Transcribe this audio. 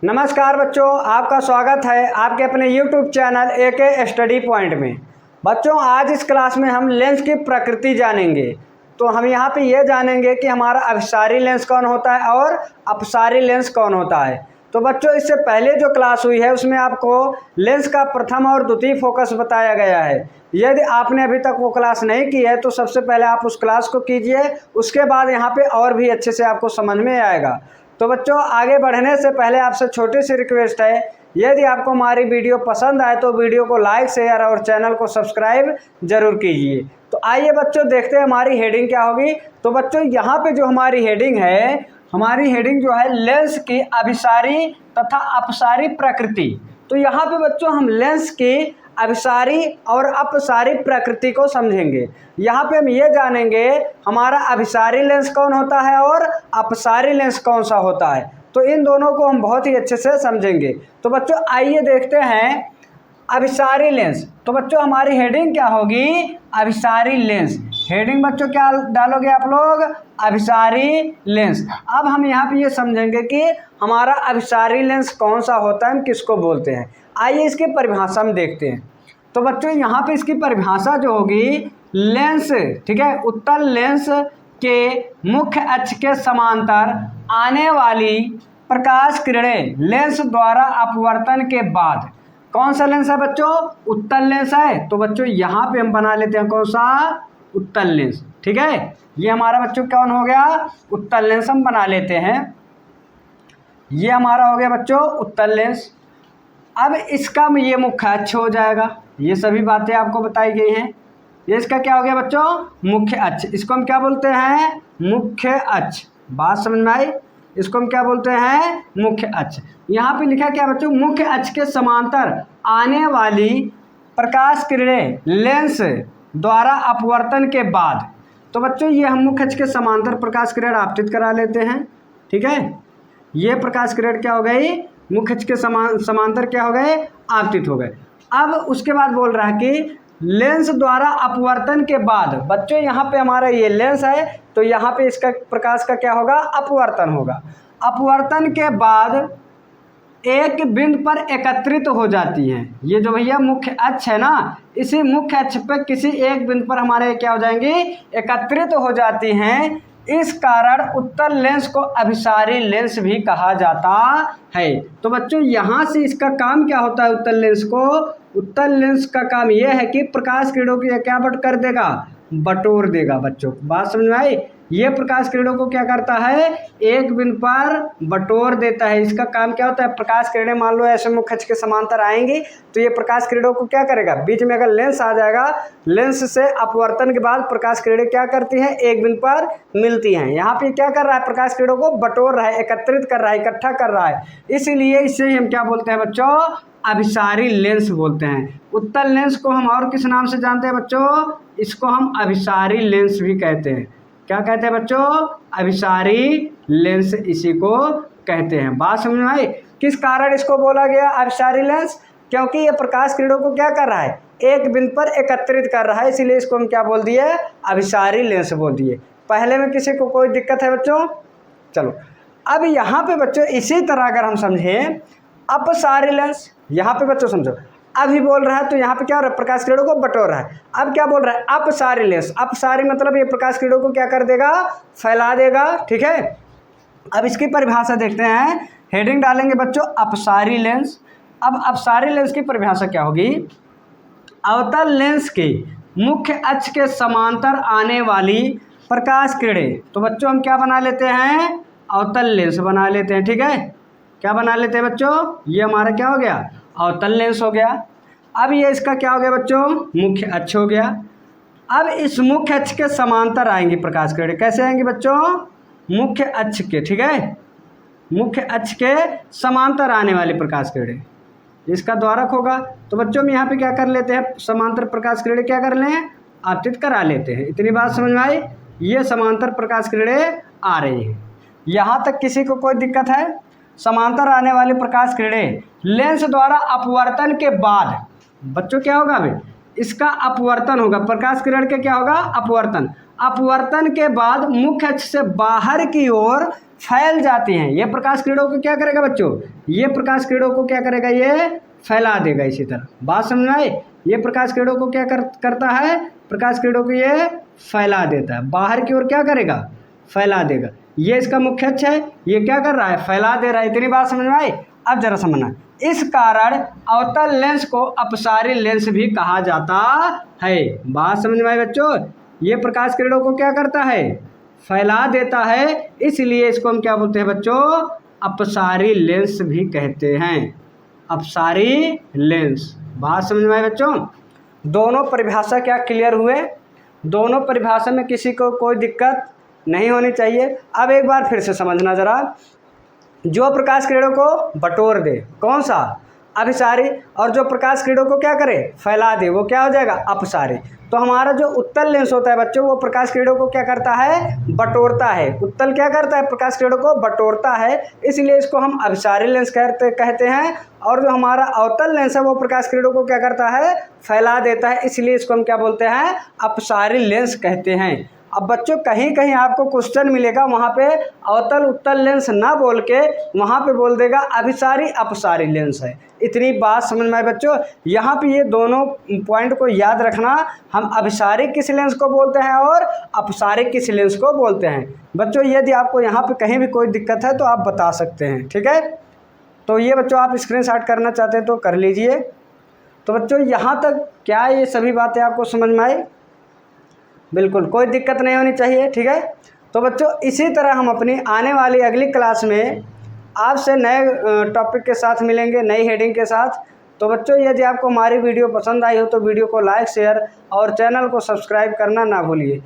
नमस्कार बच्चों, आपका स्वागत है आपके अपने YouTube channel AK study point में। बच्चों, आज इस क्लास में हम लेंस की प्रकृति जानेंगे। तो हम यहाँ पे ये जानेंगे कि हमारा अभिसारी लेंस कौन होता है और अपसारी लेंस कौन होता है। तो बच्चों, इससे पहले जो क्लास हुई है उसमें आपको लेंस का प्रथम और द्वितीय फोकस बताया गया है। यदि आपने अभी तक वो क्लास नहीं की है तो सबसे पहले आप उस क्लास को कीजिए, उसके बाद यहाँ पे और भी अच्छे से आपको समझ में आएगा। तो बच्चों, आगे बढ़ने से पहले आपसे छोटी सी रिक्वेस्ट है, यदि आपको हमारी वीडियो पसंद आए तो वीडियो को लाइक शेयर और चैनल को सब्सक्राइब जरूर कीजिए। तो आइए बच्चों, देखते हैं हमारी हेडिंग क्या होगी। तो बच्चों, यहाँ पे जो हमारी हेडिंग है, हमारी हेडिंग जो है लेंस की अभिसारी तथा अपसारी प्रकृति। तो यहाँ पे बच्चों हम लेंस की अभिसारी और अपसारी प्रकृति को समझेंगे। यहाँ पे हम ये जानेंगे हमारा अभिसारी लेंस कौन होता है और अपसारी लेंस कौन सा होता है। तो इन दोनों को हम बहुत ही अच्छे से समझेंगे। तो बच्चों, आइए देखते हैं अभिसारी लेंस। तो बच्चों, हमारी हेडिंग क्या होगी? अभिसारी लेंस। हेडिंग बच्चों क्या डालोगे आप लोग? अभिसारी लेंस। अब हम यहाँ पे ये समझेंगे कि हमारा अभिसारी लेंस कौन सा होता है, हम किसको बोलते हैं। आइए इसकी परिभाषा हम देखते हैं। तो बच्चों, यहाँ पे इसकी परिभाषा जो होगी, लेंस, ठीक है, उत्तल लेंस के मुख्य अक्ष के समांतर आने वाली प्रकाश किरणें लेंस द्वारा अपवर्तन के बाद। कौन सा लेंस है बच्चों? उत्तल लेंस है। तो बच्चों यहाँ पे हम बना लेते हैं कौन सा? उत्तल लेंस। ठीक है, ये हमारा बच्चों कौन हो गया? उत्तल लेंस हम बना लेते हैं। ये हमारा हो गया बच्चों उत्तल लेंस। अब इसका ये मुख्य अक्ष हो जाएगा। ये सभी बातें आपको बताई गई हैं। ये इसका क्या हो गया बच्चों? मुख्य अक्ष। इसको हम क्या बोलते हैं? मुख्य अक्ष। बात समझ में आई? इसको हम क्या बोलते हैं? मुख्य अक्ष। यहाँ पे लिखा क्या बच्चों? मुख्य अक्ष के समांतर आने वाली प्रकाश किरणें लेंस द्वारा अपवर्तन के बाद। तो बच्चों, ये हम मुख्य अक्ष के समांतर प्रकाश किरण आपतित करा लेते हैं। ठीक है, ये प्रकाश किरण क्या हो गई? मुख्य अक्ष के समांतर क्या हो गए? आपतित हो गए। अब उसके बाद बोल रहा है कि लेंस द्वारा अपवर्तन के बाद। बच्चों, यहाँ पे हमारा ये लेंस है तो यहाँ पे इसका प्रकाश का क्या होगा? अपवर्तन होगा। अपवर्तन के बाद एक बिंदु पर एकत्रित हो जाती हैं। ये जो भैया मुख्य अक्ष है ना, इसी मुख्य अक्ष पे किसी एक बिंदु पर हमारे क्या हो जाएंगी? एकत्रित हो जाती हैं। इस कारण उत्तल लेंस को अभिसारी लेंस भी कहा जाता है। तो बच्चों, यहाँ से इसका काम क्या होता है? उत्तल लेंस को, उत्तल लेंस का काम यह है कि प्रकाश किरणों को क्या कर देगा? बटोर देगा। बच्चों, बात समझ में आई? ये प्रकाश किरणों को क्या करता है? एक बिंदु पर बटोर देता है। इसका काम क्या होता है? प्रकाश किरणें मान लो ऐसे मुख्य अक्ष के समांतर आएंगी तो ये प्रकाश किरणों को क्या करेगा? बीच में अगर लेंस आ जाएगा, लेंस से अपवर्तन के बाद प्रकाश किरणें क्या करती हैं? एक बिंदु पर मिलती हैं। यहाँ पे क्या कर रहा है? प्रकाश किरणों को बटोर रहा है, एकत्रित कर रहा है, इकट्ठा कर रहा है। इसीलिए इसे हम क्या बोलते हैं बच्चों? अभिसारी लेंस बोलते हैं। उत्तल लेंस को हम और किस नाम से जानते हैं बच्चों? इसको हम अभिसारी लेंस भी कहते हैं। क्या कहते हैं बच्चों? अभिसारी लेंस इसी को कहते हैं। बात समझ में आई? किस कारण इसको बोला गया अभिसारी लेंस? क्योंकि ये प्रकाश किरणों को क्या कर रहा है? एक बिंदु पर एकत्रित कर रहा है, इसीलिए इसको हम क्या बोल दिए? अभिसारी लेंस बोल दिए। पहले में किसी को कोई दिक्कत है बच्चों? चलो, अब यहाँ पे बच्चों इसी तरह अगर हम समझें अपसारी लेंस, यहाँ पे बच्चों समझो, अभी बोल रहा है तो यहाँ पे क्या हो रहा है? प्रकाश किरणों को बटोर रहा है। अब क्या बोल रहा है? अपसारी लेंस। अपसारी मतलब ये प्रकाश किरणों को क्या कर देगा? फैला देगा। ठीक है, अब इसकी परिभाषा देखते हैं। हेडिंग डालेंगे बच्चों अपसारी लेंस। अब अपसारी लेंस की परिभाषा क्या होगी? अवतल लेंस के मुख्य अक्ष के समांतर आने वाली प्रकाश किरणें। तो बच्चों हम क्या बना लेते हैं? अवतल लेंस बना लेते हैं। ठीक है, क्या बना लेते हैं बच्चों? ये हमारा क्या हो गया? अवतल लेंस हो गया। अब ये इसका क्या हो गया बच्चों? मुख्य अक्ष हो गया। अब इस मुख्य अक्ष के समांतर आएंगी प्रकाश किरणें। कैसे आएंगी बच्चों? मुख्य अक्ष के, ठीक है, मुख्य अक्ष के समांतर आने वाली प्रकाश किरणें, इसका द्वारक होगा। तो बच्चों हम यहाँ पे क्या कर लेते हैं? समांतर प्रकाश किरणें क्या कर लें? आपतित करा लेते हैं। इतनी बात समझ में आई? ये समांतर प्रकाश किरणें आ रही हैं। यहाँ तक किसी को कोई दिक्कत है? समांतर आने वाली प्रकाश किरणें लेंस द्वारा अपवर्तन के बाद बच्चों क्या होगा? अभी इसका अपवर्तन होगा। प्रकाश किरण के क्या होगा? अपवर्तन। अपवर्तन के बाद मुख्य अक्ष से बाहर की ओर फैल जाती हैं। ये प्रकाश किरणों को क्या करेगा बच्चों, ये प्रकाश किरणों को क्या करेगा, ये फैला देगा। इसी तरह बात समझ में आई, ये प्रकाश किरणों को क्या करता है, प्रकाश किरणों को ये फैला देता है, बाहर की ओर क्या करेगा, फैला देगा। ये इसका मुख्य अक्ष है, ये क्या कर रहा है, फैला दे रहा है। इतनी बात समझ में आई। अब जरा समझना, इस कारण अवतल लेंस को अपसारी लेंस भी कहा जाता है। बात समझ में आई बच्चों, ये प्रकाश किरणों को क्या करता है, फैला देता है, इसलिए इसको हम क्या बोलते हैं बच्चों, अपसारी लेंस भी कहते हैं, अपसारी लेंस। बात समझ में आई बच्चों। दोनों परिभाषा क्या क्लियर हुए, दोनों परिभाषा में किसी को कोई दिक्कत नहीं होनी चाहिए। अब एक बार फिर से समझना जरा, जो प्रकाश किरणों को बटोर दे, कौन सा, अभिसारी, और जो प्रकाश किरणों को क्या करे, फैला दे, वो क्या हो जाएगा, अपसारी। तो हमारा जो उत्तल लेंस होता है बच्चों, वो प्रकाश किरणों को क्या करता है, बटोरता है। उत्तल क्या करता है, प्रकाश किरणों को बटोरता है, इसलिए इसको हम अभिसारी लेंस कहते हैं। और जो हमारा अवतल लेंस है वो प्रकाश किरणों को क्या करता है, फैला देता है, इसलिए इसको हम क्या बोलते हैं, अपसारी लेंस कहते हैं। अब बच्चों कहीं कहीं आपको क्वेश्चन मिलेगा, वहाँ पे अवतल उत्तल लेंस ना बोल के वहाँ पे बोल देगा अभिसारी अपसारी लेंस है। इतनी बात समझ में आए बच्चों। यहाँ पे ये दोनों पॉइंट को याद रखना, हम अभिसारी किस लेंस को बोलते हैं और अपसारी किस लेंस को बोलते हैं। बच्चों यदि आपको यहाँ पे कहीं भी कोई दिक्कत है तो आप बता सकते हैं, ठीक है। तो ये बच्चों आप स्क्रीनशॉट करना चाहते हैं तो कर लीजिए। तो बच्चों यहाँ तक क्या ये सभी बातें आपको समझ में आई, बिल्कुल कोई दिक्कत नहीं होनी चाहिए, ठीक है। तो बच्चों इसी तरह हम अपनी आने वाली अगली क्लास में आपसे नए टॉपिक के साथ मिलेंगे, नई हेडिंग के साथ। तो बच्चों यदि आपको हमारी वीडियो पसंद आई हो तो वीडियो को लाइक, शेयर और चैनल को सब्सक्राइब करना ना भूलिए।